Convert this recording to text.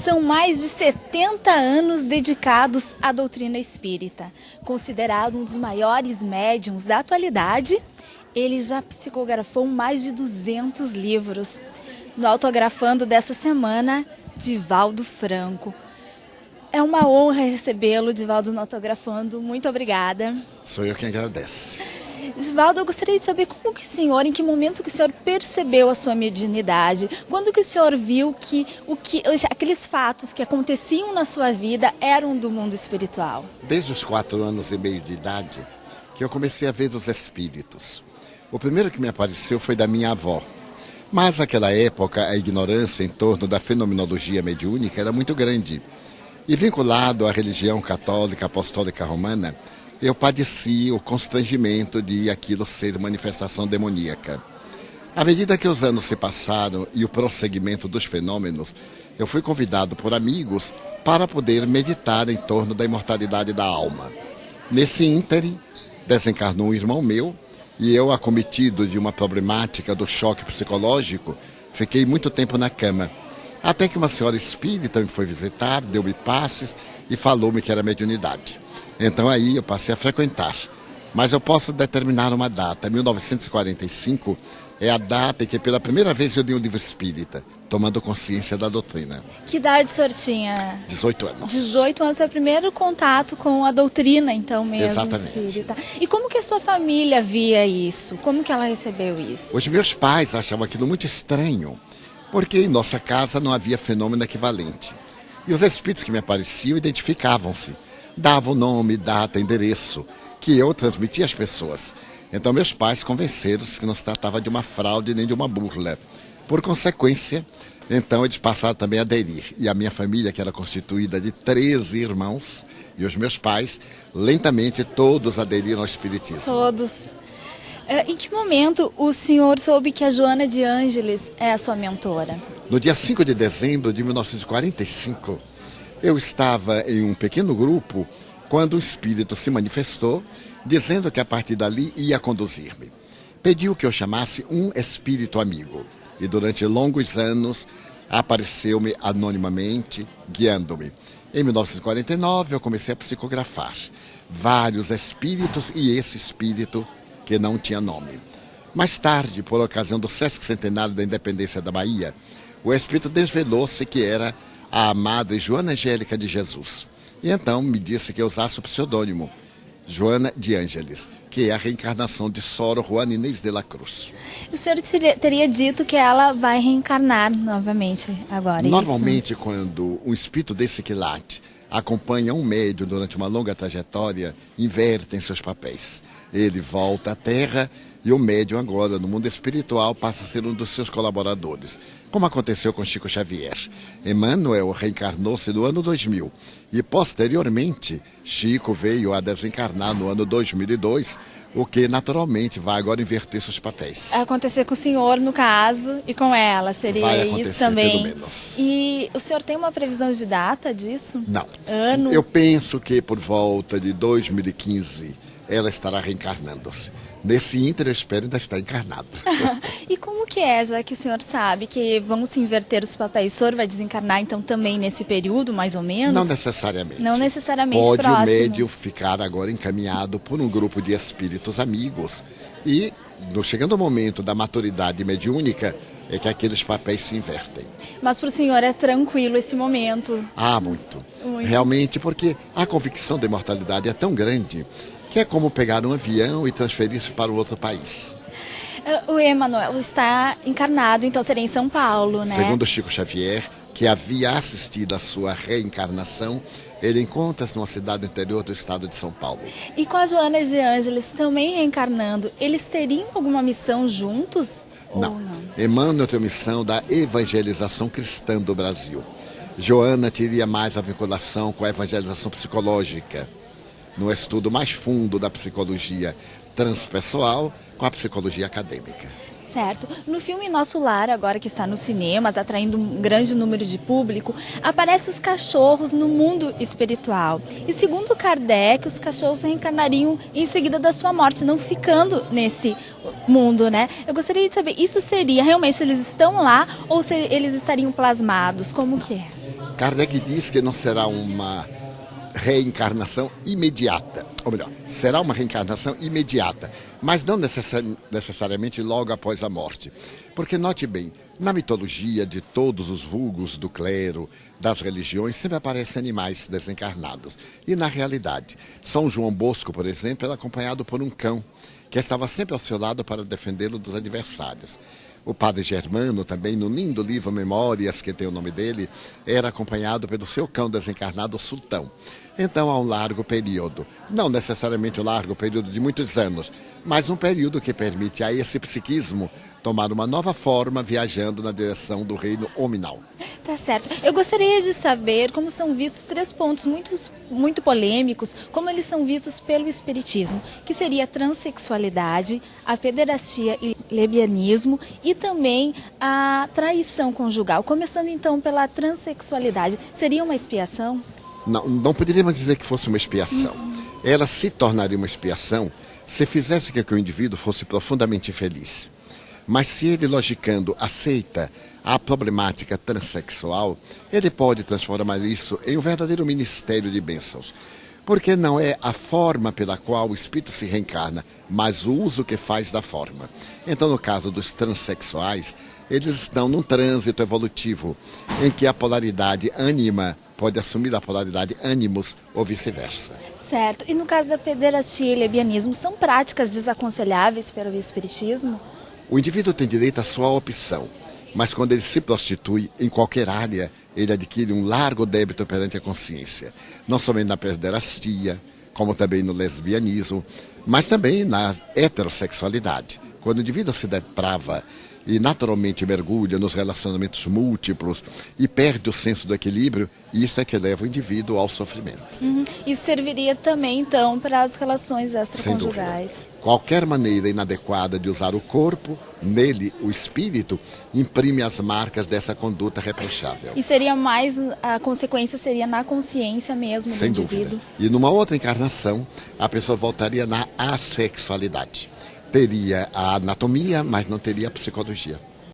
São mais de 70 anos dedicados à doutrina espírita. Considerado um dos maiores médiuns da atualidade, ele já psicografou mais de 200 livros. No autografando dessa semana, Divaldo Franco. É uma honra recebê-lo, Divaldo, no autografando. Muito obrigada. Sou eu quem agradece. Divaldo, eu gostaria de saber como que o senhor, em que momento que o senhor percebeu a sua mediunidade? Quando que o senhor viu que aqueles fatos que aconteciam na sua vida eram do mundo espiritual? Desde os 4 anos e meio de idade que eu comecei a ver os espíritos. O primeiro que me apareceu foi da minha avó. Mas naquela época a ignorância em torno da fenomenologia mediúnica era muito grande. E vinculado à religião católica apostólica romana, eu padeci o constrangimento de aquilo ser manifestação demoníaca. À medida que os anos se passaram e o prosseguimento dos fenômenos, eu fui convidado por amigos para poder meditar em torno da imortalidade da alma. Nesse ínterim, desencarnou um irmão meu e eu, acometido de uma problemática do choque psicológico, fiquei muito tempo na cama. Até que uma senhora espírita me foi visitar, deu-me passes e falou-me que era mediunidade. Então aí eu passei a frequentar. Mas eu posso determinar uma data. 1945 é a data em que pela primeira vez eu li um livro espírita, tomando consciência da doutrina. Que idade o senhor tinha? 18 anos. 18 anos foi o primeiro contato com a doutrina, então mesmo. Exatamente. Espírita. E como que a sua família via isso? Como que ela recebeu isso? Os meus pais achavam aquilo muito estranho, porque em nossa casa não havia fenômeno equivalente. E os espíritos que me apareciam identificavam-se. Davam nome, data, endereço, que eu transmitia às pessoas. Então meus pais convenceram-se que não se tratava de uma fraude nem de uma burla. Por consequência, então eles passaram também a aderir. E a minha família, que era constituída de 13 irmãos, e os meus pais, lentamente todos aderiram ao espiritismo. Todos. Em que momento o senhor soube que a Joana de Ângeles é a sua mentora? No dia 5 de dezembro de 1945, eu estava em um pequeno grupo quando o espírito se manifestou, dizendo que a partir dali ia conduzir-me. Pediu que eu chamasse um espírito amigo e durante longos anos apareceu-me anonimamente, guiando-me. Em 1949 eu comecei a psicografar vários espíritos e esse espírito que não tinha nome. Mais tarde, por ocasião do Sesquicentenário da Independência da Bahia, o espírito desvelou-se que era a amada Joana Angélica de Jesus. E então me disse que eu usasse o pseudônimo Joana de Ângeles, que é a reencarnação de Sor Juana Inês de la Cruz. O senhor teria dito que ela vai reencarnar novamente agora, Normalmente, quando um espírito desse quilate acompanha um médium durante uma longa trajetória, invertem seus papéis. Ele volta à Terra e o médium agora, no mundo espiritual, passa a ser um dos seus colaboradores. Como aconteceu com Chico Xavier. Emmanuel reencarnou-se no ano 2000 e, posteriormente, Chico veio a desencarnar no ano 2002, o que naturalmente vai agora inverter seus papéis. Acontecer com o senhor, no caso, e com ela, seria vai acontecer, isso também? Pelo menos. E o senhor tem uma previsão de data disso? Não. Ano? Eu penso que por volta de 2015 ela estará reencarnando-se. Nesse ínter, eu espero ainda estar encarnado. E como que é, já que o senhor sabe que vão se inverter os papéis? O senhor vai desencarnar, então, também nesse período, mais ou menos? Não necessariamente. Não necessariamente Pode próximo. o médium ficar agora encaminhado por um grupo de espíritos amigos. E, chegando o momento da maturidade mediúnica, é que aqueles papéis se invertem. Mas para o senhor é tranquilo esse momento? Ah, muito. Realmente, porque a convicção da imortalidade é tão grande que é como pegar um avião e transferir-se para um outro país. O Emmanuel está encarnado, então seria em São Paulo, né? Segundo Chico Xavier, que havia assistido à sua reencarnação, ele encontra-se numa cidade do interior do estado de São Paulo. E com a Joana de Ângeles também reencarnando, eles teriam alguma missão juntos? Não. Ou não? Emmanuel tem a missão da evangelização cristã do Brasil. Joana teria mais a vinculação com a evangelização psicológica, no estudo mais fundo da psicologia transpessoal com a psicologia acadêmica. Certo. No filme Nosso Lar, agora que está nos cinemas, atraindo um grande número de público, aparecem os cachorros no mundo espiritual. E segundo Kardec, os cachorros reencarnariam em seguida da sua morte, não ficando nesse mundo, né? Eu gostaria de saber, isso seria, realmente eles estão lá ou se eles estariam plasmados? Como que é? Kardec diz que não será uma reencarnação imediata, ou melhor, será uma reencarnação imediata, mas não necessariamente logo após a morte. Porque, note bem, na mitologia de todos os vulgos do clero, das religiões, sempre aparecem animais desencarnados. E, na realidade, São João Bosco, por exemplo, era acompanhado por um cão, que estava sempre ao seu lado para defendê-lo dos adversários. O padre Germano, também, no lindo livro Memórias, que tem o nome dele, era acompanhado pelo seu cão desencarnado, Sultão. Então, há um largo período, não necessariamente um largo período de muitos anos, mas um período que permite a esse psiquismo tomar uma nova forma, viajando na direção do reino hominal. Tá certo. Eu gostaria de saber como são vistos 3 pontos muito polêmicos, como eles são vistos pelo Espiritismo, que seria a transexualidade, a pederastia e lesbianismo e também a traição conjugal. Começando então pela transexualidade, seria uma expiação? Não poderíamos dizer que fosse uma expiação. Ela se tornaria uma expiação se fizesse que o indivíduo fosse profundamente feliz. Mas se ele, logicando, aceita a problemática transexual, ele pode transformar isso em um verdadeiro ministério de bênçãos. Porque não é a forma pela qual o espírito se reencarna, mas o uso que faz da forma. Então, no caso dos transexuais, eles estão num trânsito evolutivo, em que a polaridade ânima pode assumir a polaridade ânimos ou vice-versa. Certo. E no caso da pederastia e lesbianismo, são práticas desaconselháveis para o Espiritismo? O indivíduo tem direito à sua opção, mas quando ele se prostitui em qualquer área, ele adquire um largo débito perante a consciência. Não somente na pederastia, como também no lesbianismo, mas também na heterossexualidade. Quando o indivíduo se deprava e naturalmente mergulha nos relacionamentos múltiplos e perde o senso do equilíbrio, isso é que leva o indivíduo ao sofrimento. Isso serviria também, então, para as relações Sem extraconjugais? dúvida. Qualquer maneira inadequada de usar o corpo, nele, o espírito, imprime as marcas dessa conduta reprochável. E seria mais, a consequência seria na consciência mesmo do indivíduo? Dúvida. E numa outra encarnação, a pessoa voltaria na assexualidade. Teria a anatomia, mas não teria a psicologia.